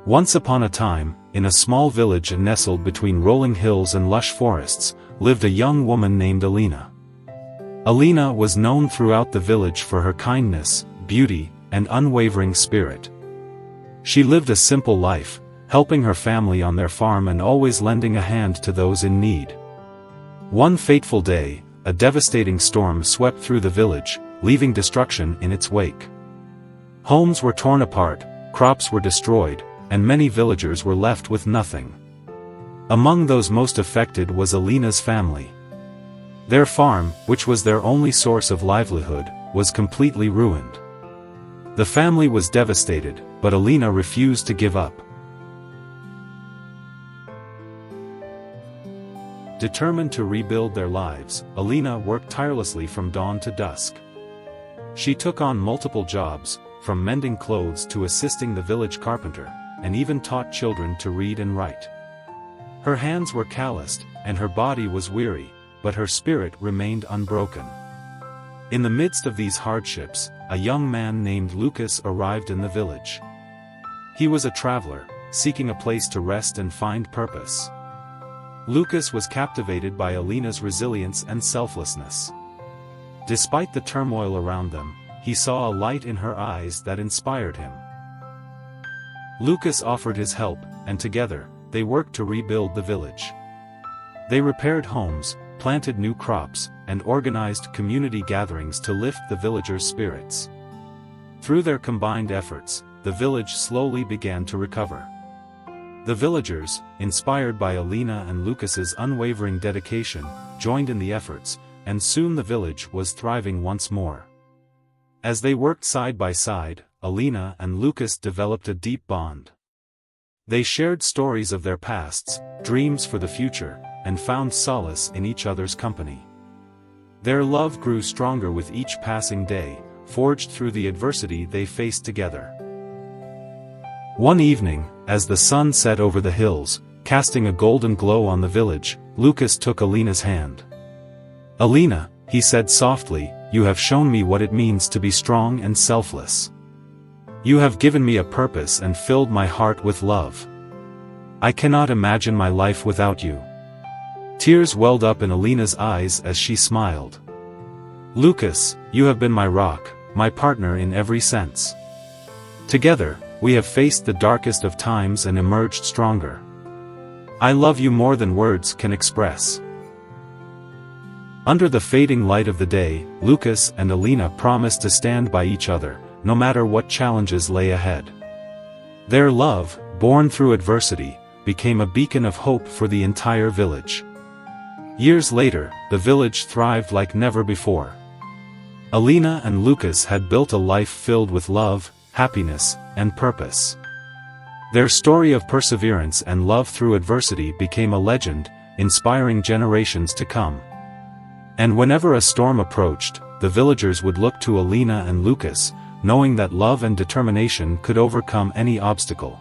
Once upon a time, in a small village nestled between rolling hills and lush forests, lived a young woman named Alina. Alina was known throughout the village for her kindness, beauty, and unwavering spirit. She lived a simple life, helping her family on their farm and always lending a hand to those in need. One fateful day, a devastating storm swept through the village, leaving destruction in its wake. Homes were torn apart, crops were destroyed, and many villagers were left with nothing. Among those most affected was Alina's family. Their farm, which was their only source of livelihood, was completely ruined. The family was devastated, but Alina refused to give up. Determined to rebuild their lives, Alina worked tirelessly from dawn to dusk. She took on multiple jobs, from mending clothes to assisting the village carpenter, and even taught children to read and write. Her hands were calloused, and her body was weary, but her spirit remained unbroken. In the midst of these hardships, a young man named Lucas arrived in the village. He was a traveler, seeking a place to rest and find purpose. Lucas was captivated by Alina's resilience and selflessness. Despite the turmoil around them, he saw a light in her eyes that inspired him. Lucas offered his help, and together, they worked to rebuild the village. They repaired homes, planted new crops, and organized community gatherings to lift the villagers' spirits. Through their combined efforts, the village slowly began to recover. The villagers, inspired by Alina and Lucas's unwavering dedication, joined in the efforts, and soon the village was thriving once more. As they worked side by side, Alina and Lucas developed a deep bond. They shared stories of their pasts, dreams for the future, and found solace in each other's company. Their love grew stronger with each passing day, forged through the adversity they faced together. One evening, as the sun set over the hills, casting a golden glow on the village, Lucas took Alina's hand. "Alina," he said softly, "you have shown me what it means to be strong and selfless. You have given me a purpose and filled my heart with love. I cannot imagine my life without you." Tears welled up in Alina's eyes as she smiled. "Lucas, you have been my rock, my partner in every sense. Together, we have faced the darkest of times and emerged stronger. I love you more than words can express." Under the fading light of the day, Lucas and Alina promised to stand by each other, no matter what challenges lay ahead. Their love, born through adversity, became a beacon of hope for the entire village. Years later, the village thrived like never before. Alina and Lucas had built a life filled with love, happiness, and purpose. Their story of perseverance and love through adversity became a legend, inspiring generations to come. And whenever a storm approached, the villagers would look to Alina and Lucas, knowing that love and determination could overcome any obstacle.